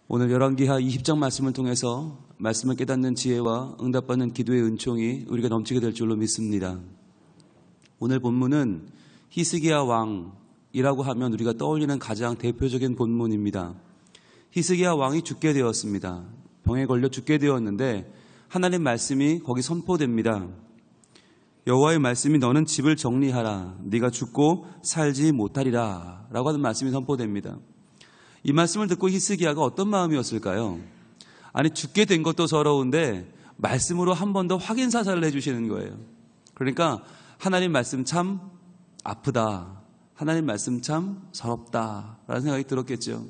오늘 열왕기하 20장 말씀을 통해서 말씀을 깨닫는 지혜와 응답받는 기도의 은총이 우리가 넘치게 될 줄로 믿습니다. 오늘 본문은 히스기야 왕이라고 하면 우리가 떠올리는 가장 대표적인 본문입니다. 히스기야 왕이 죽게 되었습니다. 병에 걸려 죽게 되었는데 하나님 말씀이 거기 선포됩니다. 여호와의 말씀이 너는 집을 정리하라. 네가 죽고 살지 못하리라 라고 하는 말씀이 선포됩니다. 이 말씀을 듣고 히스기야가 어떤 마음이었을까요? 아니, 죽게 된 것도 서러운데 말씀으로 한 번 더 확인 사살을 해주시는 거예요. 그러니까 하나님 말씀 참 아프다, 하나님 말씀 참 서럽다 라는 생각이 들었겠죠.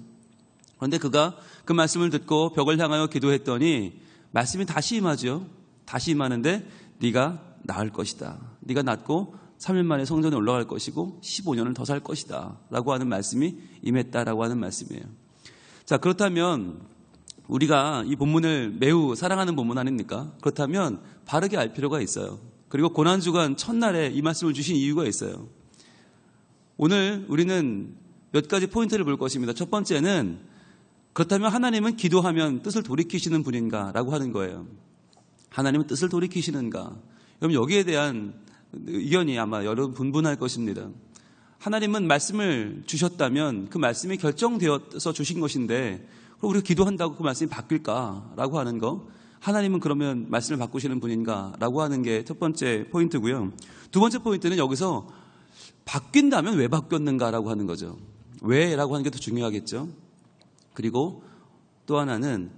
그런데 그가 그 말씀을 듣고 벽을 향하여 기도했더니 말씀이 다시 임하죠. 다시 임하는데 네가 나을 것이다, 네가 낫고 3일 만에 성전에 올라갈 것이고 15년을 더 살 것이다 라고 하는 말씀이 임했다라고 하는 말씀이에요. 자, 그렇다면 우리가 이 본문을 매우 사랑하는 본문 아닙니까? 그렇다면 바르게 알 필요가 있어요. 그리고 고난주간 첫날에 이 말씀을 주신 이유가 있어요. 오늘 우리는 몇 가지 포인트를 볼 것입니다. 첫 번째는 그렇다면 하나님은 기도하면 뜻을 돌이키시는 분인가 라고 하는 거예요. 하나님은 뜻을 돌이키시는가? 그럼 여기에 대한 의견이 아마 여러 분분할 것입니다. 하나님은 말씀을 주셨다면 그 말씀이 결정되어서 주신 것인데 그럼 우리가 기도한다고 그 말씀이 바뀔까라고 하는 거, 하나님은 그러면 말씀을 바꾸시는 분인가라고 하는 게 첫 번째 포인트고요. 두 번째 포인트는 여기서 바뀐다면 왜 바뀌었는가라고 하는 거죠. 왜라고 하는 게 더 중요하겠죠. 그리고 또 하나는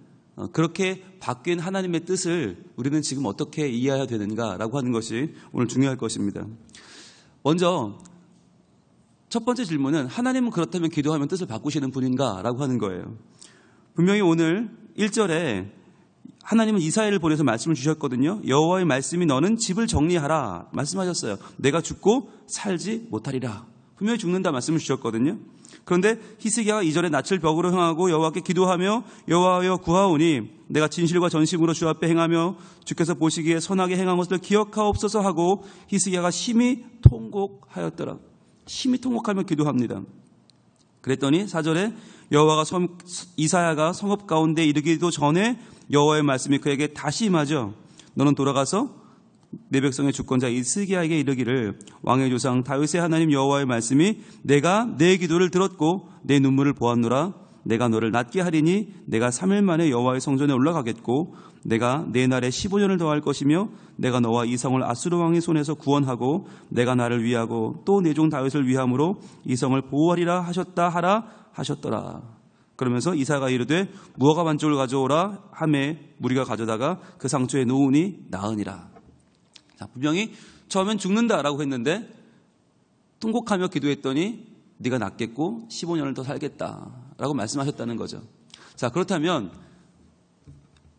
그렇게 바뀐 하나님의 뜻을 우리는 지금 어떻게 이해해야 되는가라고 하는 것이 오늘 중요할 것입니다. 먼저 첫 번째 질문은 하나님은 그렇다면 기도하면 뜻을 바꾸시는 분인가라고 하는 거예요. 분명히 오늘 1절에 하나님은 이사야를 보내서 말씀을 주셨거든요. 여호와의 말씀이 너는 집을 정리하라 말씀하셨어요. 내가 죽고 살지 못하리라. 분명히 죽는다 말씀을 주셨거든요. 그런데 히스기야가 2절에 낯을 벽으로 향하고 여호와께 기도하며 여호와여 구하오니 내가 진실과 전심으로 주 앞에 행하며 주께서 보시기에 선하게 행한 것을 기억하옵소서 하고 히스기야가 심히 통곡하였더라. 심히 통곡하며 기도합니다. 그랬더니 4절에 여호와가 이사야가 성읍 가운데 이르기도 전에 여호와의 말씀이 그에게 다시 임하죠. 너는 돌아가서 내 백성의 주권자 히스기야에게 이르기를 왕의 조상 다윗의 하나님 여호와의 말씀이 내가 내 기도를 들었고 내 눈물을 보았노라. 내가 너를 낫게 하리니 내가 3일 만에 여호와의 성전에 올라가겠고 내가 내 날에 15년을 더할 것이며 내가 너와 이 성을 아수르 왕의 손에서 구원하고 내가 나를 위하고 또 내 종 다윗을 위함으로 이 성을 보호하리라 하셨다 하라 하셨더라. 그러면서 이사야가 이르되 무화과 반쪽을 가져오라 하매 무리가 가져다가 그 상처에 놓으니 나으니라. 자, 분명히 처음엔 죽는다라고 했는데 통곡하며 기도했더니 네가 낫겠고 15년을 더 살겠다라고 말씀하셨다는 거죠. 자, 그렇다면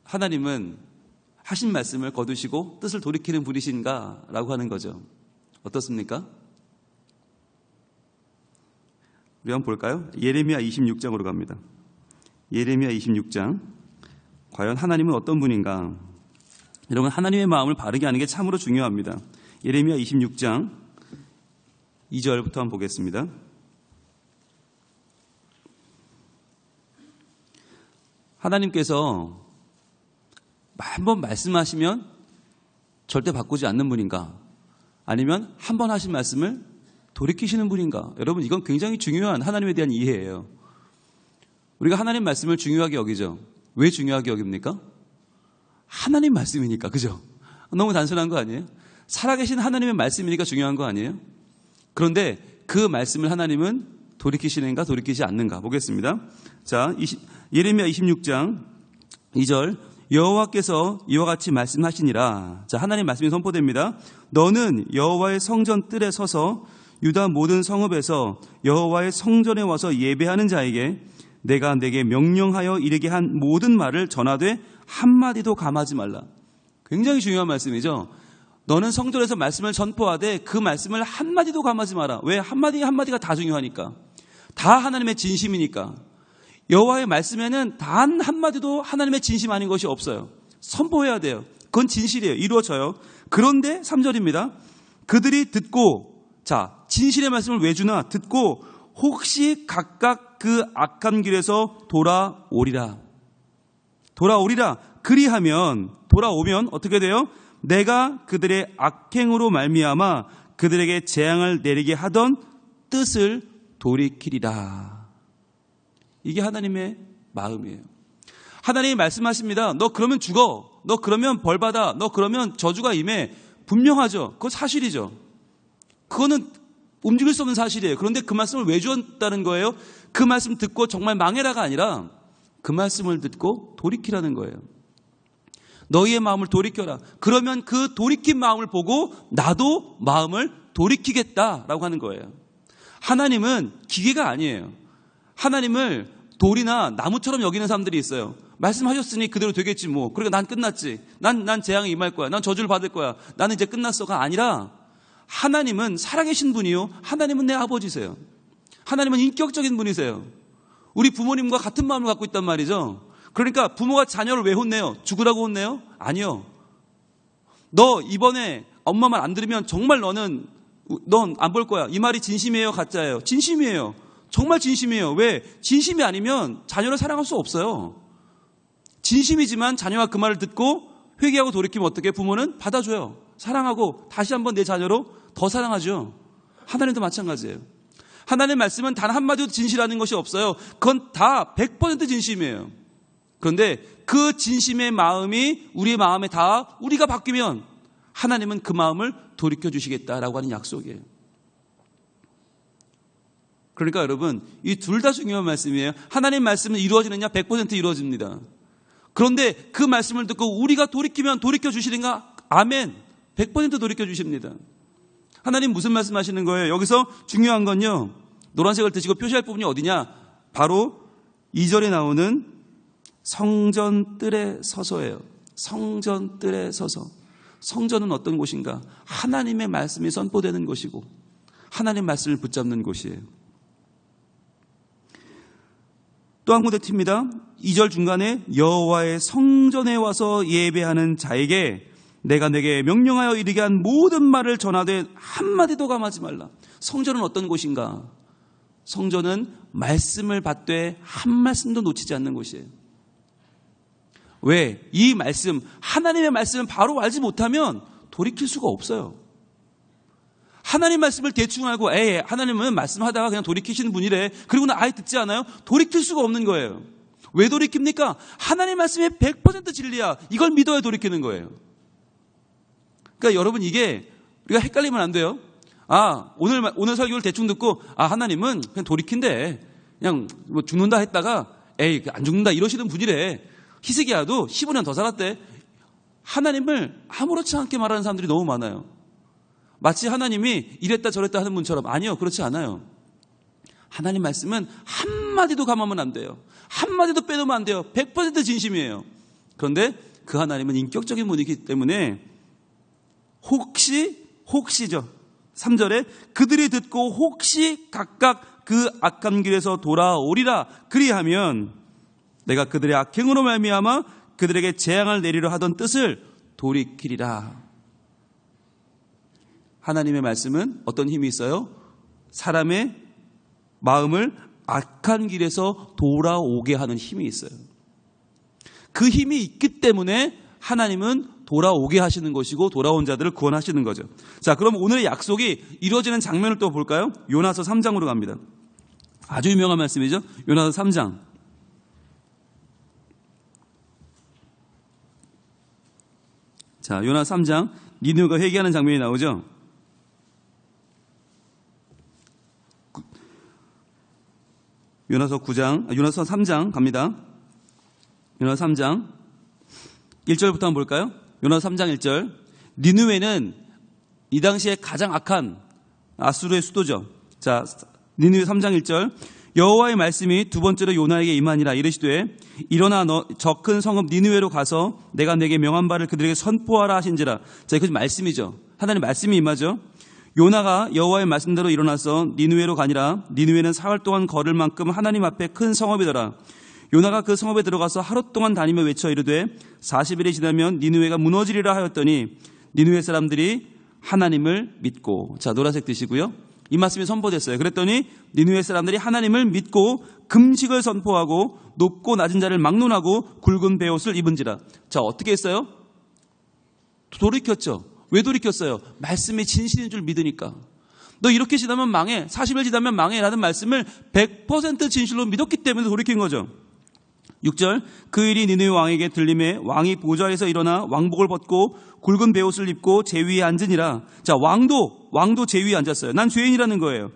하나님은 하신 말씀을 거두시고 뜻을 돌이키는 분이신가라고 하는 거죠. 어떻습니까? 우리 한번 볼까요? 예레미야 26장으로 갑니다. 예레미야 26장. 과연 하나님은 어떤 분인가? 여러분, 하나님의 마음을 바르게 하는 게 참으로 중요합니다. 예레미야 26장 2절부터 한번 보겠습니다. 하나님께서 한번 말씀하시면 절대 바꾸지 않는 분인가? 아니면 한 번 하신 말씀을 돌이키시는 분인가? 여러분, 이건 굉장히 중요한 하나님에 대한 이해예요. 우리가 하나님 말씀을 중요하게 여기죠. 왜 중요하게 여깁니까? 하나님 말씀이니까, 그죠? 너무 단순한 거 아니에요? 살아계신 하나님의 말씀이니까 중요한 거 아니에요? 그런데 그 말씀을 하나님은 돌이키시는가 돌이키지 않는가 보겠습니다. 자, 예레미야 26장 2절 여호와께서 이와 같이 말씀하시니라. 자, 하나님 말씀이 선포됩니다. 너는 여호와의 성전 뜰에 서서 유다 모든 성읍에서 여호와의 성전에 와서 예배하는 자에게 내가 내게 명령하여 이르게 한 모든 말을 전하되 한마디도 감하지 말라. 굉장히 중요한 말씀이죠. 너는 성전에서 말씀을 전포하되 그 말씀을 한마디도 감하지 마라. 왜? 한마디 한마디가 다 중요하니까. 다 하나님의 진심이니까. 여호와의 말씀에는 단 한마디도 하나님의 진심 아닌 것이 없어요. 선포해야 돼요. 그건 진실이에요. 이루어져요. 그런데 3절입니다. 그들이 듣고, 자, 진실의 말씀을 왜 주나? 듣고 혹시 각각 그 악한 길에서 돌아오리라. 돌아오리라. 그리하면, 돌아오면 어떻게 돼요? 내가 그들의 악행으로 말미암아 그들에게 재앙을 내리게 하던 뜻을 돌이키리라. 이게 하나님의 마음이에요. 하나님이 말씀하십니다. 너 그러면 죽어. 너 그러면 벌받아. 너 그러면 저주가 임해. 분명하죠. 그건 사실이죠. 그거는 움직일 수 없는 사실이에요. 그런데 그 말씀을 왜 주었다는 거예요? 그 말씀 듣고 정말 망해라가 아니라 그 말씀을 듣고 돌이키라는 거예요. 너희의 마음을 돌이켜라. 그러면 그 돌이킨 마음을 보고 나도 마음을 돌이키겠다라고 하는 거예요. 하나님은 기계가 아니에요. 하나님을 돌이나 나무처럼 여기는 사람들이 있어요. 말씀하셨으니 그대로 되겠지 뭐. 그러니까 난 끝났지. 난 재앙이 임할 거야. 난 저주를 받을 거야. 나는 이제 끝났어가 아니라 하나님은 살아계신 분이요. 하나님은 내 아버지세요. 하나님은 인격적인 분이세요. 우리 부모님과 같은 마음을 갖고 있단 말이죠. 그러니까 부모가 자녀를 왜 혼내요? 죽으라고 혼내요? 아니요. 너 이번에 엄마 말 안 들으면 정말 넌 안 볼 거야. 이 말이 진심이에요? 가짜예요? 진심이에요. 정말 진심이에요. 왜? 진심이 아니면 자녀를 사랑할 수 없어요. 진심이지만 자녀가 그 말을 듣고 회개하고 돌이키면 어떻게? 부모는 받아줘요. 사랑하고 다시 한번 내 자녀로 더 사랑하죠. 하나님도 마찬가지예요. 하나님의 말씀은 단 한마디도 진실하는 것이 없어요. 그건 다 100% 진심이에요. 그런데 그 진심의 마음이 우리의 마음에 다 우리가 바뀌면 하나님은 그 마음을 돌이켜 주시겠다라고 하는 약속이에요. 그러니까 여러분, 이 둘 다 중요한 말씀이에요. 하나님 말씀은 이루어지느냐? 100% 이루어집니다. 그런데 그 말씀을 듣고 우리가 돌이키면 돌이켜 주시는가? 아멘. 100% 돌이켜 주십니다. 하나님 무슨 말씀하시는 거예요? 여기서 중요한 건요, 노란색을 드시고 표시할 부분이 어디냐? 바로 2절에 나오는 성전 뜰에 서서예요. 성전 뜰에 서서. 성전은 어떤 곳인가? 하나님의 말씀이 선포되는 곳이고 하나님의 말씀을 붙잡는 곳이에요. 또 한 군데 튑니다. 2절 중간에 여호와의 성전에 와서 예배하는 자에게 내가 내게 명령하여 이르게 한 모든 말을 전하되 한마디도 감하지 말라. 성전은 어떤 곳인가? 성전은 말씀을 받되 한 말씀도 놓치지 않는 곳이에요. 왜? 이 말씀, 하나님의 말씀을 바로 알지 못하면 돌이킬 수가 없어요. 하나님 말씀을 대충 알고 하나님은 말씀하다가 그냥 돌이키시는 분이래. 그리고는 아예 듣지 않아요? 돌이킬 수가 없는 거예요. 왜 돌이킵니까? 하나님 말씀이 100% 진리야. 이걸 믿어야 돌이키는 거예요. 그러니까 여러분, 이게 우리가 헷갈리면 안 돼요. 오늘 설교를 대충 듣고 하나님은 그냥 돌이킨대. 그냥 뭐 죽는다 했다가 안 죽는다 이러시는 분이래. 히스기야도 15년 더 살았대. 하나님을 아무렇지 않게 말하는 사람들이 너무 많아요. 마치 하나님이 이랬다 저랬다 하는 분처럼. 아니요, 그렇지 않아요. 하나님 말씀은 한마디도 감하면 안 돼요. 한마디도 빼놓으면 안 돼요. 100% 진심이에요. 그런데 그 하나님은 인격적인 분이기 때문에 혹시죠. 3절에 그들이 듣고 혹시 각각 그 악한 길에서 돌아오리라. 그리하면 내가 그들의 악행으로 말미암아 그들에게 재앙을 내리려 하던 뜻을 돌이키리라. 하나님의 말씀은 어떤 힘이 있어요? 사람의 마음을 악한 길에서 돌아오게 하는 힘이 있어요. 그 힘이 있기 때문에 하나님은 돌아오게 하시는 것이고 돌아온 자들을 구원하시는 거죠. 자, 그럼 오늘의 약속이 이루어지는 장면을 또 볼까요? 요나서 3장으로 갑니다. 아주 유명한 말씀이죠. 요나서 3장. 자, 요나서 3장, 니느웨가 회개하는 장면이 나오죠. 요나서 3장 갑니다. 요나서 3장 1절부터 한번 볼까요? 요나서 3장 1절. 니느웨는 이 당시에 가장 악한 아수르의 수도죠. 자, 니느웨 3장 1절. 여호와의 말씀이 두 번째로 요나에게 임하니라. 이르시되 일어나 너 저 큰 성읍 니느웨로 가서 내가 내게 명한 바를 그들에게 선포하라 하신지라. 자, 이것이 말씀이죠. 하나님의 말씀이 임하죠. 요나가 여호와의 말씀대로 일어나서 니느웨로 가니라. 니느웨는 사흘 동안 걸을 만큼 하나님 앞에 큰 성읍이더라. 요나가 그 성읍에 들어가서 하루 동안 다니며 외쳐 이르되 40일이 지나면 니느웨가 무너지리라 하였더니 니느웨 사람들이 하나님을 믿고. 자, 노란색 드시고요. 이 말씀이 선포됐어요. 그랬더니 니느웨 사람들이 하나님을 믿고 금식을 선포하고 높고 낮은 자를 막론하고 굵은 베옷을 입은지라. 자, 어떻게 했어요? 돌이켰죠. 왜 돌이켰어요? 말씀이 진실인 줄 믿으니까. 너 이렇게 지나면 망해, 40일 지나면 망해 라는 말씀을 100% 진실로 믿었기 때문에 돌이킨 거죠. 6절, 그 일이 니느웨 왕에게 들림에 왕이 보좌에서 일어나 왕복을 벗고 굵은 베옷을 입고 제위에 앉으니라. 자, 왕도 제위에 앉았어요. 난 죄인이라는 거예요.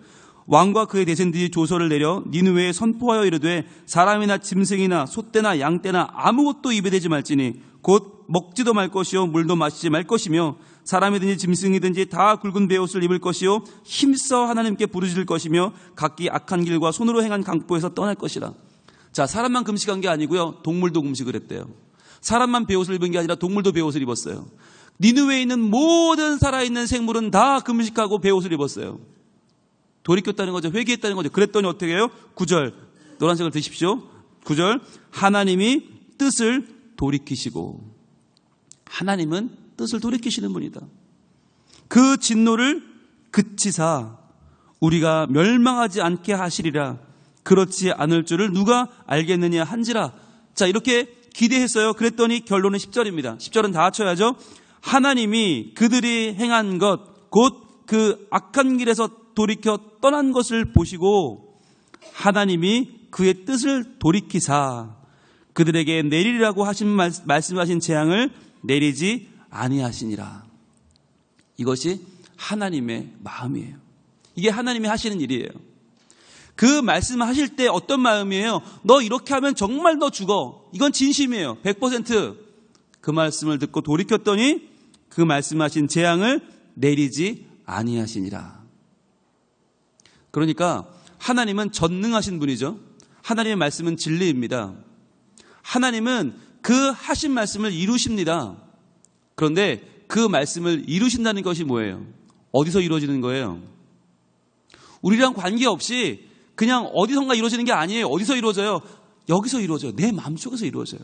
왕과 그의 대신들이 조서를 내려 니느웨에 선포하여 이르되 사람이나 짐승이나 소떼나 양떼나 아무것도 입에 대지 말지니 곧 먹지도 말 것이요 물도 마시지 말 것이며 사람이든지 짐승이든지 다 굵은 베옷을 입을 것이요 힘써 하나님께 부르짖을 것이며 각기 악한 길과 손으로 행한 강포에서 떠날 것이라. 자, 사람만 금식한 게 아니고요, 동물도 금식을 했대요. 사람만 베옷을 입은 게 아니라 동물도 베옷을 입었어요. 니느웨에 있는 모든 살아있는 생물은 다 금식하고 베옷을 입었어요. 돌이켰다는 거죠. 회개했다는 거죠. 그랬더니 어떻게 해요? 9절, 노란색을 드십시오. 9절, 하나님이 뜻을 돌이키시고. 하나님은 뜻을 돌이키시는 분이다. 그 진노를 그치사 우리가 멸망하지 않게 하시리라. 그렇지 않을 줄을 누가 알겠느냐 한지라. 자, 이렇게 기대했어요. 그랬더니 결론은 10절입니다. 10절은 다 합쳐야죠. 하나님이 그들이 행한 것, 곧 그 악한 길에서 돌이켜 떠난 것을 보시고 하나님이 그의 뜻을 돌이키사 그들에게 내리라고 말씀하신 재앙을 내리지 아니하시니라. 이것이 하나님의 마음이에요. 이게 하나님이 하시는 일이에요. 그 말씀하실 때 어떤 마음이에요? 너 이렇게 하면 정말 너 죽어. 이건 진심이에요. 100%. 그 말씀을 듣고 돌이켰더니 그 말씀하신 재앙을 내리지 아니하시니라. 그러니까 하나님은 전능하신 분이죠. 하나님의 말씀은 진리입니다. 하나님은 그 하신 말씀을 이루십니다. 그런데 그 말씀을 이루신다는 것이 뭐예요? 어디서 이루어지는 거예요? 우리랑 관계없이 그냥 어디선가 이루어지는 게 아니에요. 어디서 이루어져요? 여기서 이루어져요. 내 마음속에서 이루어져요.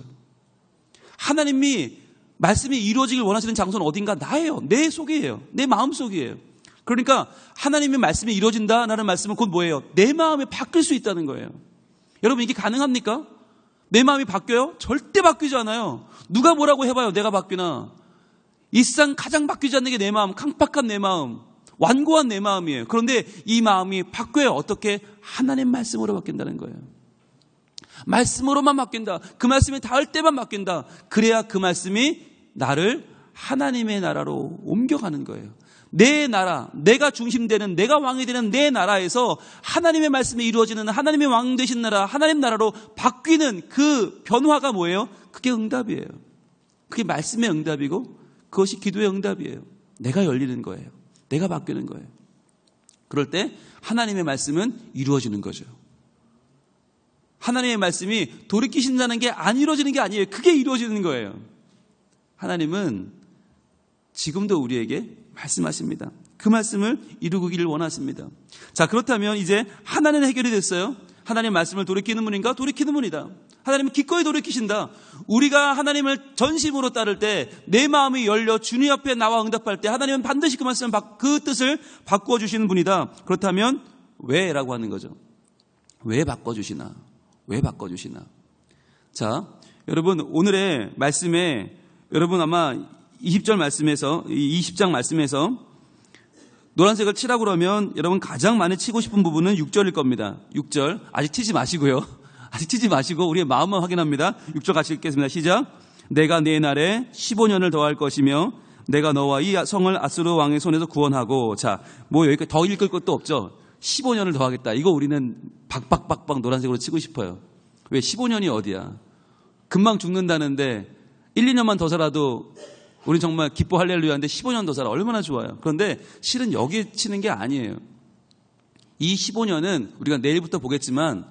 하나님이 말씀이 이루어지길 원하시는 장소는 어딘가? 나예요. 내 속이에요. 내 마음속이에요. 그러니까 하나님의 말씀이 이루어진다라는 말씀은 곧 뭐예요? 내 마음이 바뀔 수 있다는 거예요. 여러분, 이게 가능합니까? 내 마음이 바뀌어요? 절대 바뀌지 않아요. 누가 뭐라고 해봐요. 내가 바뀌나. 이 세상 가장 바뀌지 않는 게 내 마음, 강팍한 내 마음, 완고한 내 마음이에요. 그런데 이 마음이 바뀌어요. 어떻게? 하나님 말씀으로 바뀐다는 거예요. 말씀으로만 바뀐다. 그 말씀이 닿을 때만 바뀐다. 그래야 그 말씀이 나를 하나님의 나라로 옮겨가는 거예요. 내 나라, 내가 중심되는, 내가 왕이 되는 내 나라에서 하나님의 말씀이 이루어지는 하나님의 왕 되신 나라, 하나님 나라로 바뀌는 그 변화가 뭐예요? 그게 응답이에요. 그게 말씀의 응답이고 그것이 기도의 응답이에요. 내가 열리는 거예요. 내가 바뀌는 거예요. 그럴 때 하나님의 말씀은 이루어지는 거죠. 하나님의 말씀이 돌이키신다는 게 안 이루어지는 게 아니에요. 그게 이루어지는 거예요. 하나님은 지금도 우리에게 말씀하십니다. 그 말씀을 이루기를 원하십니다. 자, 그렇다면 이제 하나는 해결이 됐어요. 하나님의 말씀을 돌이키는 분인가? 돌이키는 분이다. 하나님은 기꺼이 돌이키신다. 우리가 하나님을 전심으로 따를 때 내 마음이 열려 주님 앞에 나와 응답할 때 하나님은 반드시 그 말씀, 그 뜻을 바꾸어 주시는 분이다. 그렇다면 왜? 라고 하는 거죠. 왜 바꿔주시나? 왜 바꿔주시나? 자, 여러분, 오늘의 말씀에 여러분 아마 20절 말씀에서, 20장 말씀에서 노란색을 치라고 그러면 여러분 가장 많이 치고 싶은 부분은 6절일 겁니다. 6절. 아직 치지 마시고요. 아직 치지 마시고 우리의 마음만 확인합니다. 6절 같이 읽겠습니다. 시작. 내가 내 날에 15년을 더할 것이며 내가 너와 이 성을 아수르 왕의 손에서 구원하고. 자, 뭐 여기까지 더 읽을 것도 없죠. 15년을 더하겠다. 이거 우리는 박박박박 노란색으로 치고 싶어요. 왜? 15년이 어디야? 금방 죽는다는데 1, 2년만 더 살아도 우리 정말 기뻐 할렐루야인데 15년 더 살아. 얼마나 좋아요. 그런데 실은 여기 치는 게 아니에요. 이 15년은 우리가 내일부터 보겠지만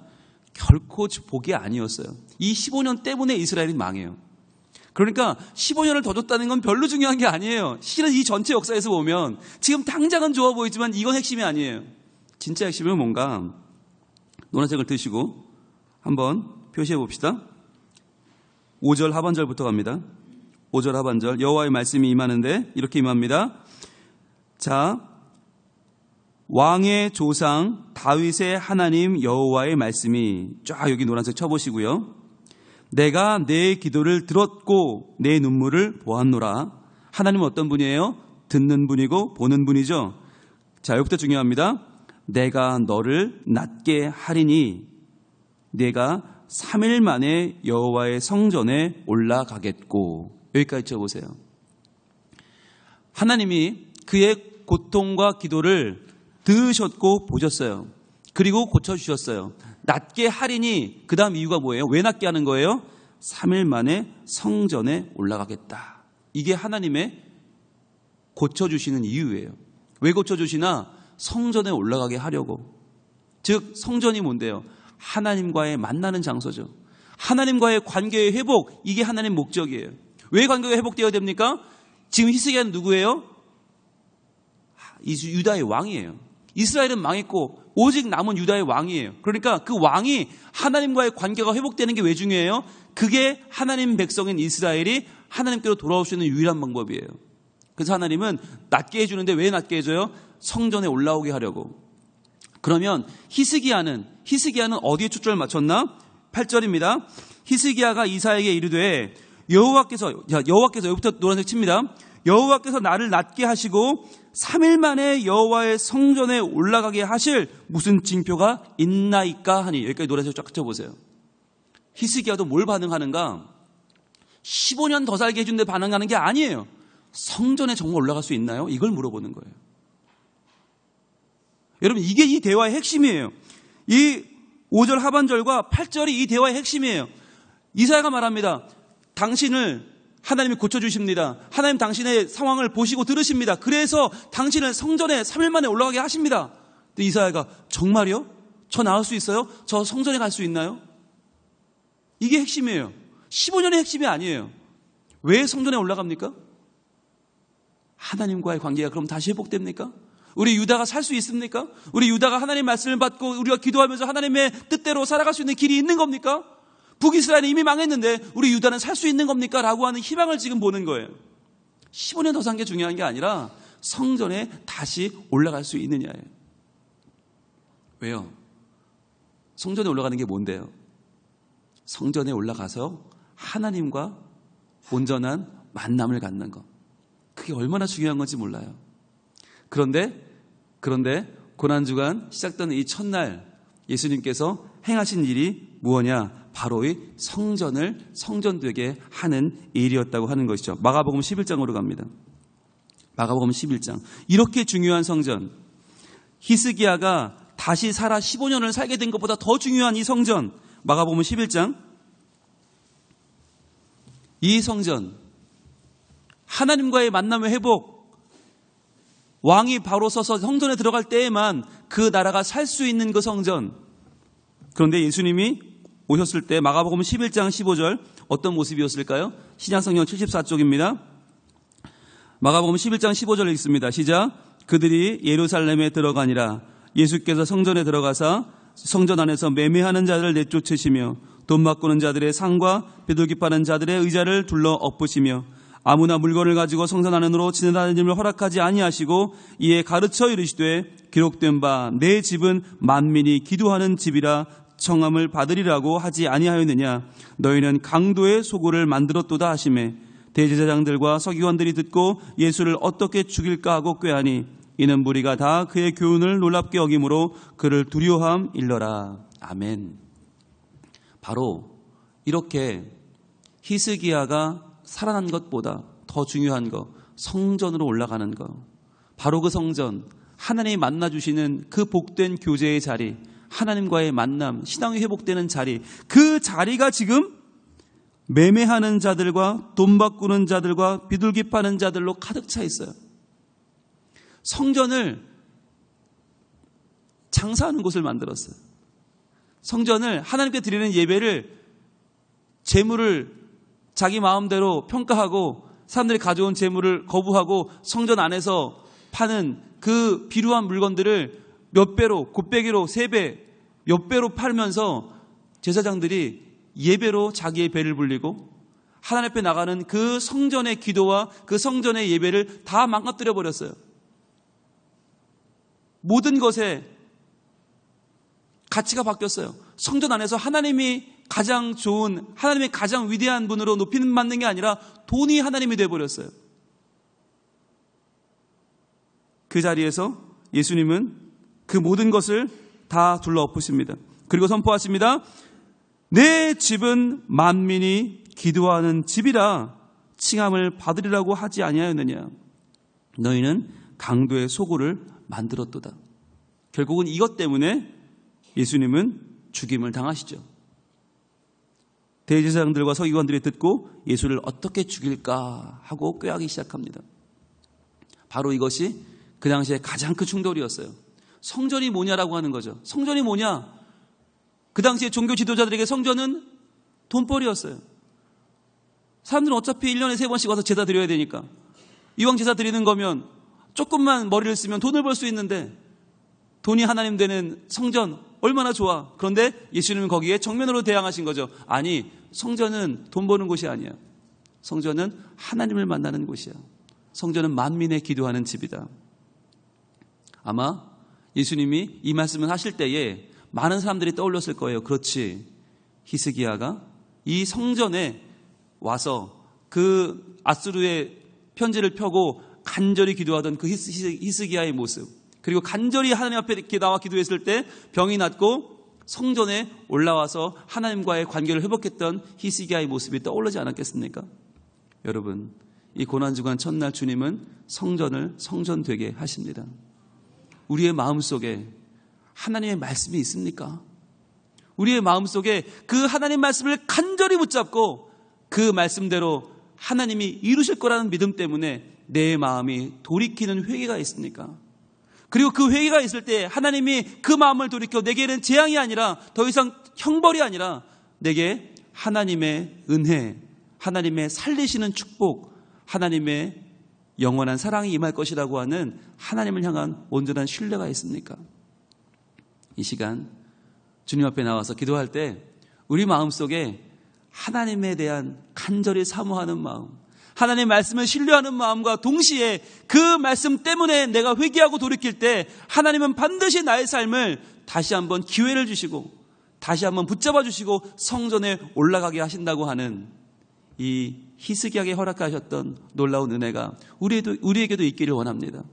결코 복이 아니었어요. 이 15년 때문에 이스라엘이 망해요. 그러니까 15년을 더 줬다는 건 별로 중요한 게 아니에요. 실은 이 전체 역사에서 보면 지금 당장은 좋아 보이지만 이건 핵심이 아니에요. 진짜 핵심은 뭔가? 노란색을 드시고 한번 표시해 봅시다. 5절 하반절부터 갑니다. 5절 하반절. 여호와의 말씀이 임하는데 이렇게 임합니다. 자, 왕의 조상 다윗의 하나님 여호와의 말씀이 쫙 여기 노란색 쳐보시고요. 내가 내 기도를 들었고 내 눈물을 보았노라. 하나님은 어떤 분이에요? 듣는 분이고 보는 분이죠. 자, 여기부터 중요합니다. 내가 너를 낫게 하리니 내가 3일 만에 여호와의 성전에 올라가겠고. 여기까지 쳐보세요. 하나님이 그의 고통과 기도를 들으셨고 보셨어요. 그리고 고쳐주셨어요. 낫게 하리니 그 다음 이유가 뭐예요? 왜 낫게 하는 거예요? 3일 만에 성전에 올라가겠다. 이게 하나님의 고쳐주시는 이유예요. 왜 고쳐주시나? 성전에 올라가게 하려고. 즉 성전이 뭔데요? 하나님과의 만나는 장소죠. 하나님과의 관계의 회복, 이게 하나님 목적이에요. 왜 관계가 회복되어야 됩니까? 지금 히스기야는 누구예요? 유다의 왕이에요. 이스라엘은 망했고 오직 남은 유다의 왕이에요. 그러니까 그 왕이 하나님과의 관계가 회복되는 게 왜 중요해요? 그게 하나님 백성인 이스라엘이 하나님께로 돌아올 수 있는 유일한 방법이에요. 그래서 하나님은 낫게 해주는데 왜 낫게 해줘요? 성전에 올라오게 하려고. 그러면 히스기야는 어디에 초점을 맞췄나? 8절입니다. 히스기야가 이사야에게 이르되 여호와께서 여기부터 노란색 칩니다. 여호와께서 나를 낫게 하시고 3일 만에 여호와의 성전에 올라가게 하실 무슨 징표가 있나이까 하니. 여기까지 노란색 쫙 쳐보세요. 히스기야도 뭘 반응하는가? 15년 더 살게 해준데 반응하는 게 아니에요. 성전에 정말 올라갈 수 있나요? 이걸 물어보는 거예요. 여러분, 이게 이 대화의 핵심이에요. 이 5절 하반절과 8절이 이 대화의 핵심이에요. 이사야가 말합니다. 당신을 하나님이 고쳐주십니다. 하나님 당신의 상황을 보시고 들으십니다. 그래서 당신을 성전에 3일 만에 올라가게 하십니다. 근데 이사야가 정말요? 저 나올 수 있어요? 저 성전에 갈 수 있나요? 이게 핵심이에요. 15년의 핵심이 아니에요. 왜 성전에 올라갑니까? 하나님과의 관계가 그럼 다시 회복됩니까? 우리 유다가 살 수 있습니까? 우리 유다가 하나님의 말씀을 받고 우리가 기도하면서 하나님의 뜻대로 살아갈 수 있는 길이 있는 겁니까? 북이스라엘은 이미 망했는데 우리 유다는 살 수 있는 겁니까? 라고 하는 희망을 지금 보는 거예요. 15년 더 산 게 중요한 게 아니라 성전에 다시 올라갈 수 있느냐예요. 왜요? 성전에 올라가는 게 뭔데요? 성전에 올라가서 하나님과 온전한 만남을 갖는 것. 그게 얼마나 중요한 건지 몰라요. 그런데 고난주간 시작되는 이 첫날 예수님께서 행하신 일이 무엇냐? 바로 이 성전되게 하는 일이었다고 하는 것이죠. 마가복음 11장으로 갑니다. 마가복음 11장. 이렇게 중요한 성전, 히스기야가 다시 살아 15년을 살게 된 것보다 더 중요한 이 성전, 마가복음 11장. 이 성전, 하나님과의 만남의 회복, 왕이 바로 서서 성전에 들어갈 때에만 그 나라가 살 수 있는 그 성전. 그런데 예수님이 오셨을 때 마가복음 11장 15절 어떤 모습이었을까요? 신약성경 74쪽입니다. 마가복음 11장 15절 읽습니다. 시작. 그들이 예루살렘에 들어가니라. 예수께서 성전에 들어가사 성전 안에서 매매하는 자들을 내쫓으시며 돈 바꾸는 자들의 상과 비둘기 파는 자들의 의자를 둘러 엎으시며 아무나 물건을 가지고 성전 안으로 지나다님을 허락하지 아니하시고 이에 가르쳐 이르시되 기록된 바 내 집은 만민이 기도하는 집이라 청함을 받으리라고 하지 아니하였느냐. 너희는 강도의 소굴을 만들었도다 하시매 대제사장들과 서기관들이 듣고 예수를 어떻게 죽일까 하고 꾀하니 이는 무리가 다 그의 교훈을 놀랍게 여김으로 그를 두려워함 일러라. 아멘. 바로 이렇게 히스기야가 살아난 것보다 더 중요한 것, 성전으로 올라가는 것. 바로 그 성전, 하나님이 만나주시는 그 복된 교제의 자리, 하나님과의 만남, 신앙이 회복되는 자리, 그 자리가 지금 매매하는 자들과 돈 바꾸는 자들과 비둘기 파는 자들로 가득 차 있어요. 성전을 장사하는 곳을 만들었어요. 성전을 하나님께 드리는 예배를 재물을 자기 마음대로 평가하고 사람들이 가져온 재물을 거부하고 성전 안에서 파는 그 비루한 물건들을 몇 배로, 곱배기로 3배, 몇 배로 팔면서 제사장들이 예배로 자기의 배를 불리고 하나님 앞에 나가는 그 성전의 기도와 그 성전의 예배를 다 망가뜨려 버렸어요. 모든 것에 가치가 바뀌었어요. 성전 안에서 하나님이 가장 좋은, 하나님의 가장 위대한 분으로 높이는 받는 게 아니라 돈이 하나님이 되어버렸어요. 그 자리에서 예수님은 그 모든 것을 다 둘러엎으십니다. 그리고 선포하십니다. 내 집은 만민이 기도하는 집이라 칭함을 받으리라고 하지 아니하였느냐. 너희는 강도의 소굴을 만들었도다. 결국은 이것 때문에 예수님은 죽임을 당하시죠. 대제사장들과 서기관들이 듣고 예수를 어떻게 죽일까 하고 꾀하기 시작합니다. 바로 이것이 그 당시에 가장 큰 충돌이었어요. 성전이 뭐냐라고 하는 거죠. 성전이 뭐냐? 그 당시에 종교 지도자들에게 성전은 돈벌이였어요. 사람들은 어차피 1년에 3번씩 와서 제사 드려야 되니까 이왕 제사 드리는 거면 조금만 머리를 쓰면 돈을 벌 수 있는데 돈이 하나님 되는 성전 얼마나 좋아. 그런데 예수님은 거기에 정면으로 대항하신 거죠. 아니, 성전은 돈 버는 곳이 아니야. 성전은 하나님을 만나는 곳이야. 성전은 만민의 기도하는 집이다. 아마 예수님이 이 말씀을 하실 때에 많은 사람들이 떠올렸을 거예요. 그렇지, 히스기야가 이 성전에 와서 그 앗수르의 편지를 펴고 간절히 기도하던 그 히스기야의 모습, 그리고 간절히 하나님 앞에 이렇게 나와 기도했을 때 병이 낫고 성전에 올라와서 하나님과의 관계를 회복했던 히스기야의 모습이 떠오르지 않았겠습니까? 여러분, 이 고난주간 첫날 주님은 성전을 성전되게 하십니다. 우리의 마음속에 하나님의 말씀이 있습니까? 우리의 마음속에 그 하나님 말씀을 간절히 붙잡고 그 말씀대로 하나님이 이루실 거라는 믿음 때문에 내 마음이 돌이키는 회개가 있습니까? 그리고 그 회개가 있을 때 하나님이 그 마음을 돌이켜 내게는 재앙이 아니라 더 이상 형벌이 아니라 내게 하나님의 은혜, 하나님의 살리시는 축복, 하나님의 영원한 사랑이 임할 것이라고 하는 하나님을 향한 온전한 신뢰가 있습니까? 이 시간 주님 앞에 나와서 기도할 때 우리 마음속에 하나님에 대한 간절히 사모하는 마음, 하나님의 말씀을 신뢰하는 마음과 동시에 그 말씀 때문에 내가 회개하고 돌이킬 때 하나님은 반드시 나의 삶을 다시 한번 기회를 주시고 다시 한번 붙잡아 주시고 성전에 올라가게 하신다고 하는 이 히스기야에게 허락하셨던 놀라운 은혜가 우리에게도 있기를 원합니다.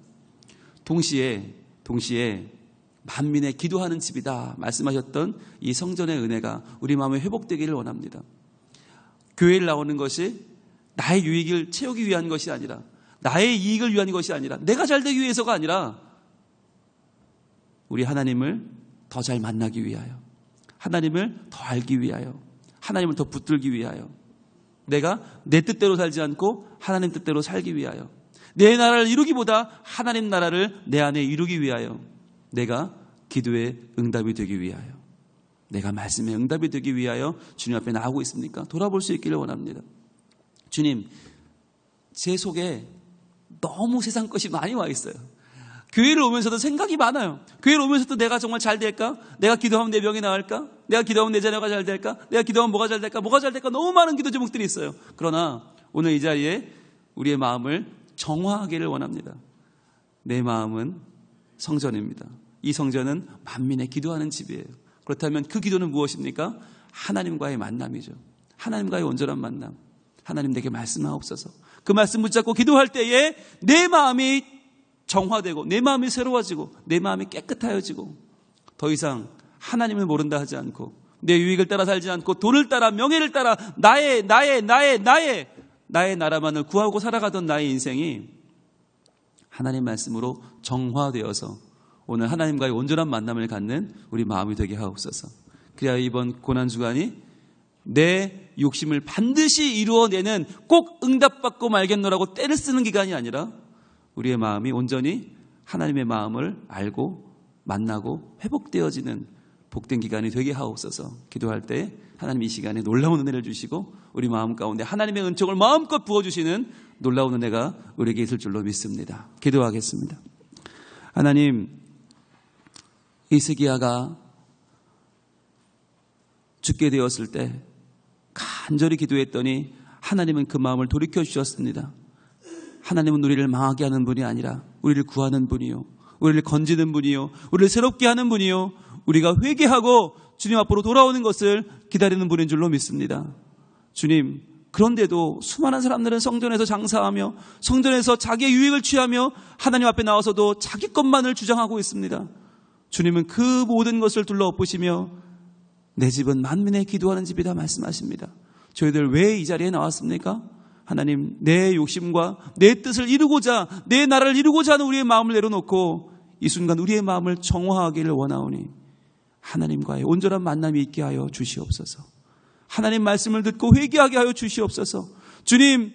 동시에 만민의 기도하는 집이다 말씀하셨던 이 성전의 은혜가 우리 마음에 회복되기를 원합니다. 교회를 나오는 것이 나의 유익을 채우기 위한 것이 아니라, 나의 이익을 위한 것이 아니라, 내가 잘 되기 위해서가 아니라 우리 하나님을 더 잘 만나기 위하여, 하나님을 더 알기 위하여, 하나님을 더 붙들기 위하여, 내가 내 뜻대로 살지 않고 하나님 뜻대로 살기 위하여, 내 나라를 이루기보다 하나님 나라를 내 안에 이루기 위하여, 내가 기도의 응답이 되기 위하여, 내가 말씀의 응답이 되기 위하여 주님 앞에 나오고 있습니까? 돌아볼 수 있기를 원합니다. 주님, 제 속에 너무 세상 것이 많이 와 있어요. 교회를 오면서도 생각이 많아요. 교회를 오면서도 내가 정말 잘 될까? 내가 기도하면 내 병이 나을까? 내가 기도하면 내 자녀가 잘 될까? 내가 기도하면 뭐가 잘 될까? 뭐가 잘 될까? 너무 많은 기도 제목들이 있어요. 그러나 오늘 이 자리에 우리의 마음을 정화하기를 원합니다. 내 마음은 성전입니다. 이 성전은 만민의 기도하는 집이에요. 그렇다면 그 기도는 무엇입니까? 하나님과의 만남이죠. 하나님과의 온전한 만남. 하나님 내게 말씀하옵소서. 그 말씀 붙잡고 기도할 때에 내 마음이 정화되고 내 마음이 새로워지고 내 마음이 깨끗하여지고 더 이상 하나님을 모른다 하지 않고 내 유익을 따라 살지 않고 돈을 따라 명예를 따라 나의 나라만을 구하고 살아가던 나의 인생이 하나님 말씀으로 정화되어서 오늘 하나님과의 온전한 만남을 갖는 우리 마음이 되게 하옵소서. 그래야 이번 고난주간이 내 욕심을 반드시 이루어내는 꼭 응답받고 말겠노라고 때를 쓰는 기간이 아니라 우리의 마음이 온전히 하나님의 마음을 알고 만나고 회복되어지는 복된 기간이 되게 하옵소서. 기도할 때 하나님 이 시간에 놀라운 은혜를 주시고 우리 마음 가운데 하나님의 은총을 마음껏 부어주시는 놀라운 은혜가 우리에게 있을 줄로 믿습니다. 기도하겠습니다. 하나님, 히스기야가 죽게 되었을 때 간절히 기도했더니 하나님은 그 마음을 돌이켜 주셨습니다. 하나님은 우리를 망하게 하는 분이 아니라 우리를 구하는 분이요, 우리를 건지는 분이요, 우리를 새롭게 하는 분이요, 우리가 회개하고 주님 앞으로 돌아오는 것을 기다리는 분인 줄로 믿습니다. 주님, 그런데도 수많은 사람들은 성전에서 장사하며 성전에서 자기의 유익을 취하며 하나님 앞에 나와서도 자기 것만을 주장하고 있습니다. 주님은 그 모든 것을 둘러엎으시며 내 집은 만민의 기도하는 집이다 말씀하십니다. 저희들 왜 이 자리에 나왔습니까? 하나님, 내 욕심과 내 뜻을 이루고자, 내 나라를 이루고자 하는 우리의 마음을 내려놓고 이 순간 우리의 마음을 정화하기를 원하오니 하나님과의 온전한 만남이 있게 하여 주시옵소서. 하나님 말씀을 듣고 회개하게 하여 주시옵소서. 주님,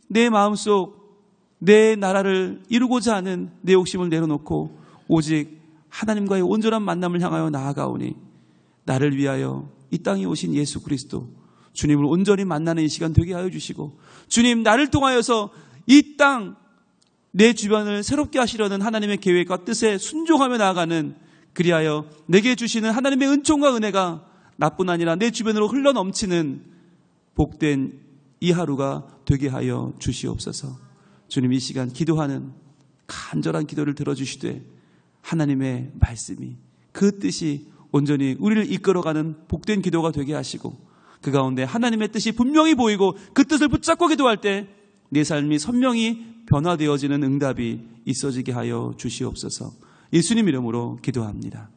내 마음속 내 나라를 이루고자 하는 내 욕심을 내려놓고 오직 하나님과의 온전한 만남을 향하여 나아가오니 나를 위하여 이 땅에 오신 예수 그리스도 주님을 온전히 만나는 이 시간 되게 하여 주시고, 주님, 나를 통하여서 이 땅 내 주변을 새롭게 하시려는 하나님의 계획과 뜻에 순종하며 나아가는, 그리하여 내게 주시는 하나님의 은총과 은혜가 나뿐 아니라 내 주변으로 흘러넘치는 복된 이 하루가 되게 하여 주시옵소서. 주님, 이 시간 기도하는 간절한 기도를 들어주시되 하나님의 말씀이, 그 뜻이 온전히 우리를 이끌어가는 복된 기도가 되게 하시고, 그 가운데 하나님의 뜻이 분명히 보이고 그 뜻을 붙잡고 기도할 때 내 삶이 선명히 변화되어지는 응답이 있어지게 하여 주시옵소서. 예수님 이름으로 기도합니다.